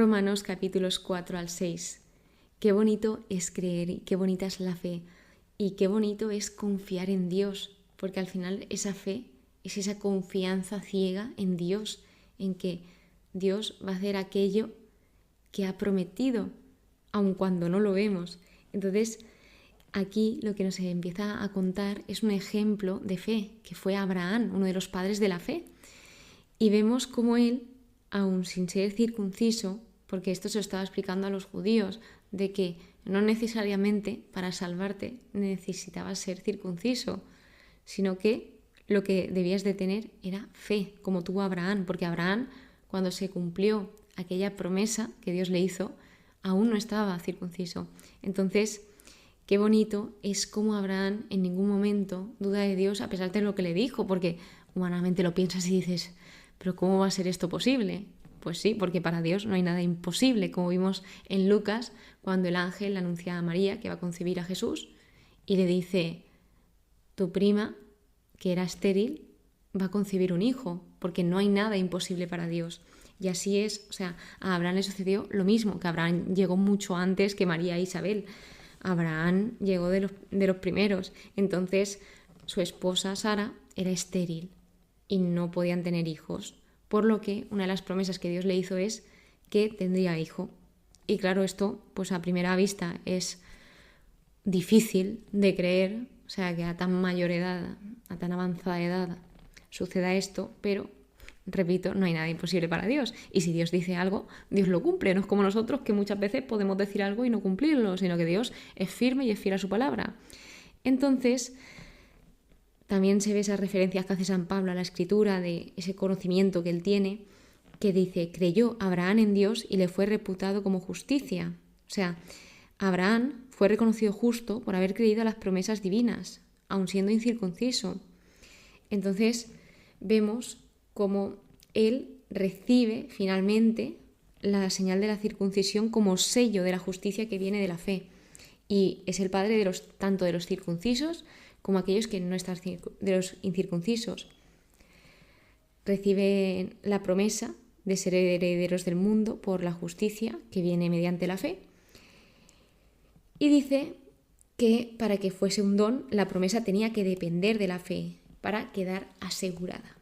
Romanos capítulos 4 al 6. Qué bonito es creer, y qué bonita es la fe y qué bonito es confiar en Dios, porque al final esa fe es esa confianza ciega en Dios, en que Dios va a hacer aquello que ha prometido, aun cuando no lo vemos. Entonces, aquí lo que nos empieza a contar es un ejemplo de fe, que fue Abraham, uno de los padres de la fe. Y vemos cómo él, aun sin ser circunciso, porque esto se lo estaba explicando a los judíos, de que no necesariamente para salvarte necesitabas ser circunciso, sino que lo que debías de tener era fe, como tuvo Abraham, porque Abraham, cuando se cumplió aquella promesa que Dios le hizo, aún no estaba circunciso. Entonces, qué bonito es cómo Abraham en ningún momento duda de Dios a pesar de lo que le dijo, porque humanamente lo piensas y dices, ¿pero cómo va a ser esto posible? Pues sí, porque para Dios no hay nada imposible, como vimos en Lucas, cuando el ángel anuncia a María que va a concebir a Jesús y le dice, tu prima, que era estéril, va a concebir un hijo, porque no hay nada imposible para Dios. Y así es, o sea, a Abraham le sucedió lo mismo, que Abraham llegó mucho antes que María e Isabel. Abraham llegó de los primeros, entonces su esposa Sara era estéril y no podían tener hijos, por lo que una de las promesas que Dios le hizo es que tendría hijo. Y claro, esto pues a primera vista es difícil de creer, o sea, que a tan mayor edad, a tan avanzada edad suceda esto, pero repito, no hay nada imposible para Dios. Y si Dios dice algo, Dios lo cumple. No es como nosotros, que muchas veces podemos decir algo y no cumplirlo, sino que Dios es firme y es fiel a su palabra. Entonces, también se ve esas referencias que hace San Pablo a la Escritura, de ese conocimiento que él tiene, que dice, creyó Abraham en Dios y le fue reputado como justicia. O sea, Abraham fue reconocido justo por haber creído a las promesas divinas, aun siendo incircunciso. Entonces, vemos cómo él recibe finalmente la señal de la circuncisión como sello de la justicia que viene de la fe. Y es el padre de tanto de los circuncisos como aquellos que no están, de los incircuncisos. Recibe la promesa de ser herederos del mundo por la justicia que viene mediante la fe. Y dice que para que fuese un don, la promesa tenía que depender de la fe para quedar asegurada.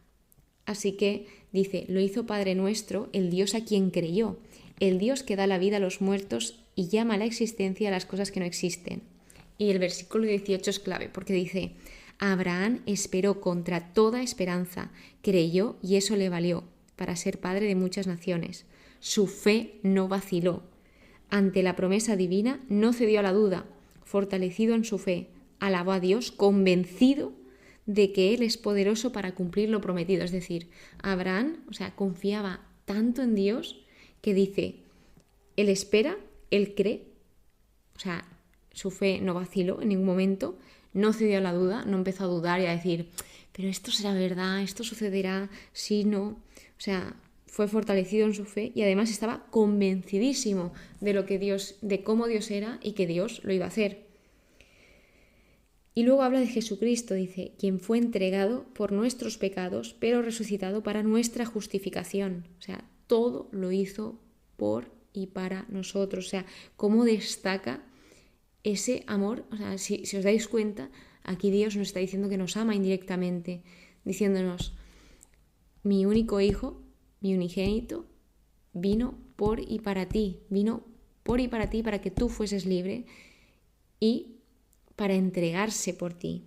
Así que dice, lo hizo Padre nuestro, el Dios a quien creyó, el Dios que da la vida a los muertos y llama a la existencia a las cosas que no existen. Y el versículo 18 es clave, porque dice, Abraham esperó contra toda esperanza, creyó y eso le valió para ser padre de muchas naciones. Su fe no vaciló. Ante la promesa divina no cedió a la duda, fortalecido en su fe, alabó a Dios, convencido de que Él es poderoso para cumplir lo prometido. Es decir, Abraham, confiaba tanto en Dios que dice, él espera, él cree, su fe no vaciló en ningún momento, no cedió a la duda, no empezó a dudar y a decir, pero esto será verdad, esto sucederá, sí, no. Fue fortalecido en su fe y además estaba convencidísimo de cómo Dios era y que Dios lo iba a hacer. Y luego habla de Jesucristo, dice, quien fue entregado por nuestros pecados, pero resucitado para nuestra justificación. Todo lo hizo por y para nosotros. Cómo destaca ese amor. Si os dais cuenta, aquí Dios nos está diciendo que nos ama indirectamente, diciéndonos, mi único hijo, mi unigénito, vino por y para ti, para que tú fueses libre y para entregarse por ti.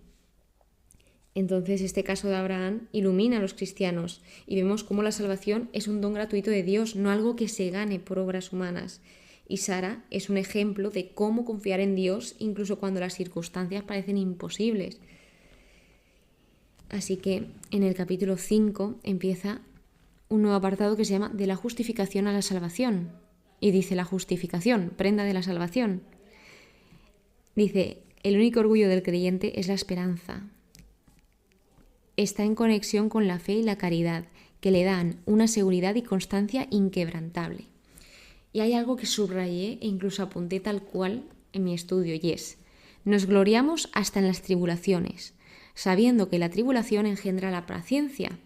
Entonces, este caso de Abraham ilumina a los cristianos y vemos cómo la salvación es un don gratuito de Dios, no algo que se gane por obras humanas. Y Sara es un ejemplo de cómo confiar en Dios incluso cuando las circunstancias parecen imposibles. Así que en el capítulo 5 empieza un nuevo apartado que se llama de la justificación a la salvación. Y dice la justificación, prenda de la salvación. Dice, el único orgullo del creyente es la esperanza. Está en conexión con la fe y la caridad, que le dan una seguridad y constancia inquebrantable. Y hay algo que subrayé e incluso apunté tal cual en mi estudio, y es, nos gloriamos hasta en las tribulaciones, sabiendo que la tribulación engendra la paciencia,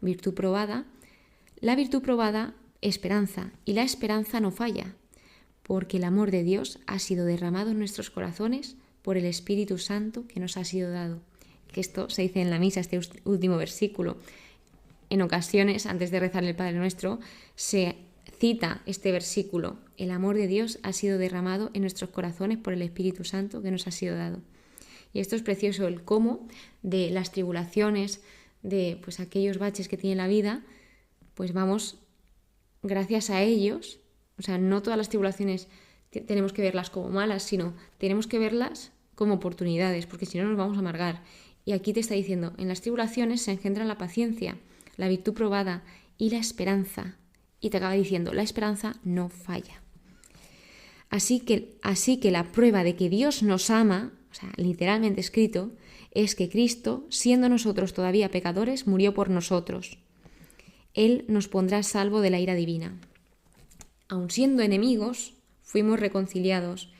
virtud probada, la virtud probada esperanza, y la esperanza no falla, porque el amor de Dios ha sido derramado en nuestros corazones por el Espíritu Santo que nos ha sido dado. Que esto se dice en la misa, este último versículo. En ocasiones, antes de rezar el Padre Nuestro, se cita este versículo: el amor de Dios ha sido derramado en nuestros corazones por el Espíritu Santo que nos ha sido dado. Y esto es precioso, el cómo de las tribulaciones, de pues aquellos baches que tiene la vida, pues vamos, gracias a ellos, o sea, no todas las tribulaciones tenemos que verlas como malas, sino tenemos que verlas como oportunidades, porque si no nos vamos a amargar. Y aquí te está diciendo, en las tribulaciones se engendra la paciencia, la virtud probada y la esperanza. Y te acaba diciendo, la esperanza no falla. Así que la prueba de que Dios nos ama, o sea, literalmente escrito, es que Cristo, siendo nosotros todavía pecadores, murió por nosotros. Él nos pondrá a salvo de la ira divina. Aun siendo enemigos, fuimos reconciliados,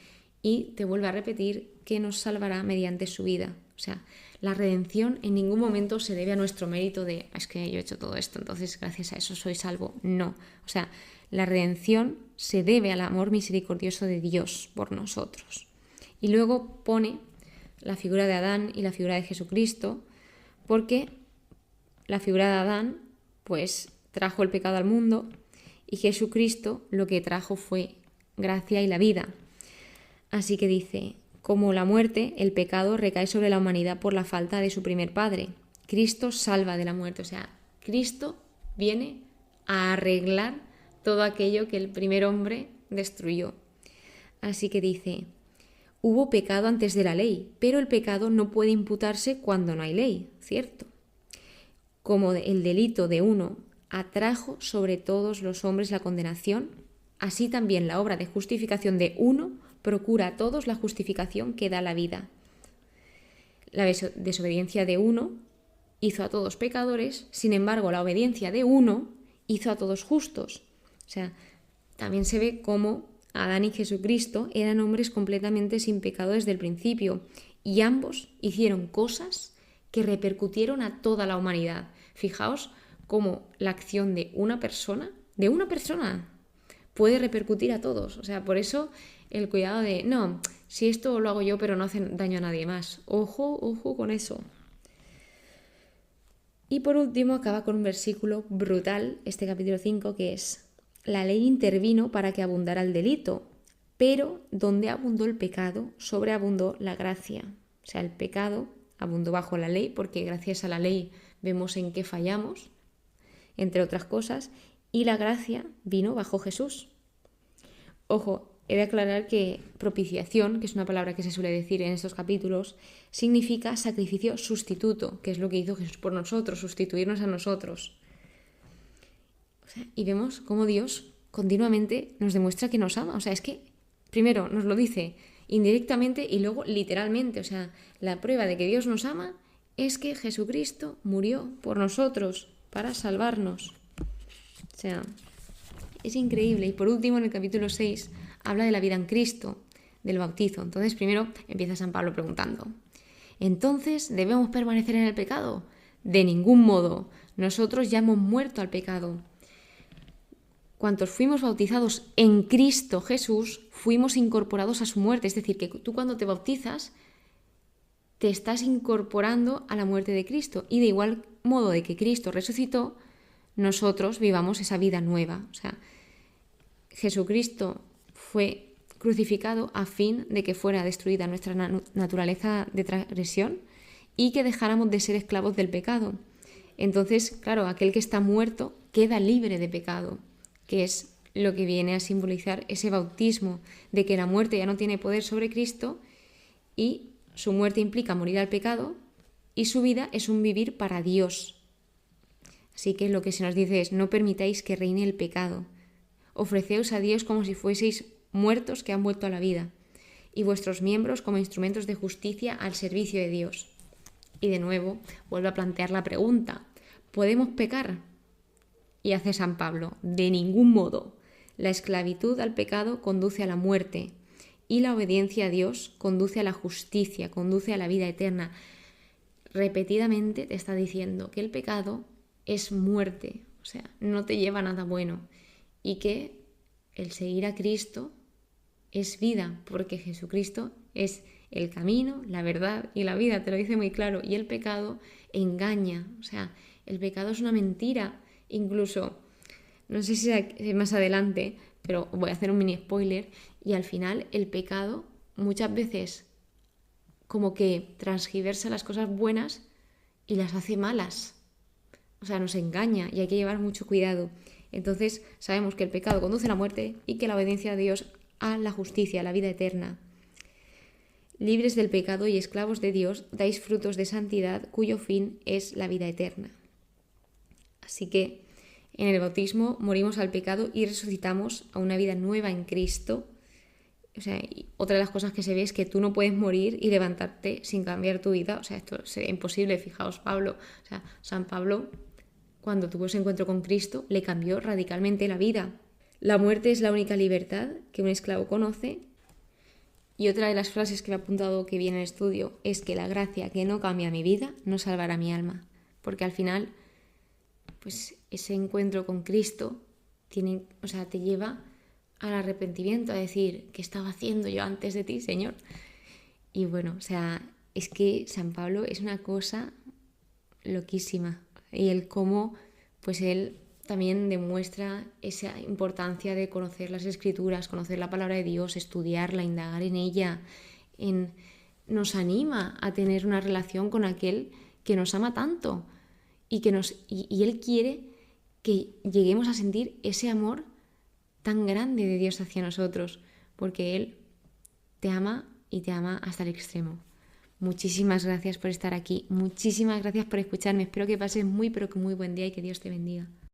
y te vuelve a repetir que nos salvará mediante su vida. O sea, la redención en ningún momento se debe a nuestro mérito de es que yo he hecho todo esto, entonces gracias a eso soy salvo. No. O sea, la redención se debe al amor misericordioso de Dios por nosotros. Y luego pone la figura de Adán y la figura de Jesucristo, porque la figura de Adán pues trajo el pecado al mundo, y Jesucristo lo que trajo fue gracia y la vida. Así que dice, como la muerte, el pecado recae sobre la humanidad por la falta de su primer padre. Cristo salva de la muerte, o sea, Cristo viene a arreglar todo aquello que el primer hombre destruyó. Así que dice, hubo pecado antes de la ley, pero el pecado no puede imputarse cuando no hay ley, ¿cierto? Como el delito de uno atrajo sobre todos los hombres la condenación, así también la obra de justificación de uno procura a todos la justificación que da la vida. La desobediencia de uno hizo a todos pecadores, sin embargo la obediencia de uno hizo a todos justos. O sea, también se ve cómo Adán y Jesucristo eran hombres completamente sin pecado desde el principio, y ambos hicieron cosas que repercutieron a toda la humanidad. Fijaos cómo la acción de una persona, puede repercutir a todos. O sea, por eso el cuidado de, no, si esto lo hago yo pero no hace daño a nadie más. Ojo, ojo con eso. Y por último acaba con un versículo brutal, este capítulo 5, que es: la ley intervino para que abundara el delito, pero donde abundó el pecado, sobreabundó la gracia. O sea, el pecado abundó bajo la ley, porque gracias a la ley vemos en qué fallamos, entre otras cosas, y la gracia vino bajo Jesús. Ojo, he de aclarar que propiciación, que es una palabra que se suele decir en estos capítulos, significa sacrificio sustituto, que es lo que hizo Jesús por nosotros, sustituirnos a nosotros. O sea, y vemos cómo Dios continuamente nos demuestra que nos ama. O sea, es que primero nos lo dice indirectamente y luego literalmente. O sea, la prueba de que Dios nos ama es que Jesucristo murió por nosotros para salvarnos. O sea, es increíble. Y por último, en el capítulo 6, habla de la vida en Cristo, del bautizo. Entonces, primero empieza San Pablo preguntando, ¿entonces debemos permanecer en el pecado? De ningún modo. Nosotros ya hemos muerto al pecado. Cuantos fuimos bautizados en Cristo Jesús, fuimos incorporados a su muerte. Es decir, que tú cuando te bautizas, te estás incorporando a la muerte de Cristo. Y de igual modo de que Cristo resucitó, nosotros vivamos esa vida nueva. O sea, Jesucristo fue crucificado a fin de que fuera destruida nuestra naturaleza de transgresión y que dejáramos de ser esclavos del pecado. Entonces, claro, aquel que está muerto queda libre de pecado, que es lo que viene a simbolizar ese bautismo, de que la muerte ya no tiene poder sobre Cristo y su muerte implica morir al pecado y su vida es un vivir para Dios. Así que lo que se nos dice es: no permitáis que reine el pecado. Ofreceos a Dios como si fueseis muertos que han vuelto a la vida, y vuestros miembros como instrumentos de justicia al servicio de Dios. Y de nuevo vuelve a plantear la pregunta: ¿podemos pecar? Y hace San Pablo: de ningún modo. La esclavitud al pecado conduce a la muerte, y la obediencia a Dios conduce a la justicia, conduce a la vida eterna. Repetidamente te está diciendo que el pecado es muerte, o sea, no te lleva a nada bueno. y que el seguir a Cristo es vida, porque Jesucristo es el camino, la verdad y la vida, te lo dice muy claro. Y el pecado engaña, o sea, el pecado es una mentira. Incluso, no sé si más adelante, pero voy a hacer un mini spoiler, y al final el pecado muchas veces como que transgiversa las cosas buenas y las hace malas. O sea, nos engaña y hay que llevar mucho cuidado. Entonces sabemos que el pecado conduce a la muerte y que la obediencia a Dios a la justicia, a la vida eterna. Libres del pecado y esclavos de Dios, dais frutos de santidad cuyo fin es la vida eterna. Así que en el bautismo morimos al pecado y resucitamos a una vida nueva en Cristo. O sea, otra de las cosas que se ve es que tú no puedes morir y levantarte sin cambiar tu vida. O sea, esto sería imposible. Fijaos, Pablo, o sea, San Pablo, cuando tuvo ese encuentro con Cristo, le cambió radicalmente la vida. La muerte es la única libertad que un esclavo conoce. Y otra de las frases que me ha apuntado que viene en el estudio es que la gracia que no cambia mi vida no salvará mi alma. Porque al final, pues ese encuentro con Cristo te lleva al arrepentimiento, a decir, ¿qué estaba haciendo yo antes de ti, Señor? Y bueno, o sea, es que San Pablo es una cosa loquísima. Y el cómo, pues él también demuestra esa importancia de conocer las Escrituras, conocer la palabra de Dios, estudiarla, indagar en ella, nos anima a tener una relación con aquel que nos ama tanto y él quiere que lleguemos a sentir ese amor tan grande de Dios hacia nosotros, porque Él te ama y te ama hasta el extremo. Muchísimas gracias por estar aquí, muchísimas gracias por escucharme, espero que pases muy pero que muy buen día y que Dios te bendiga.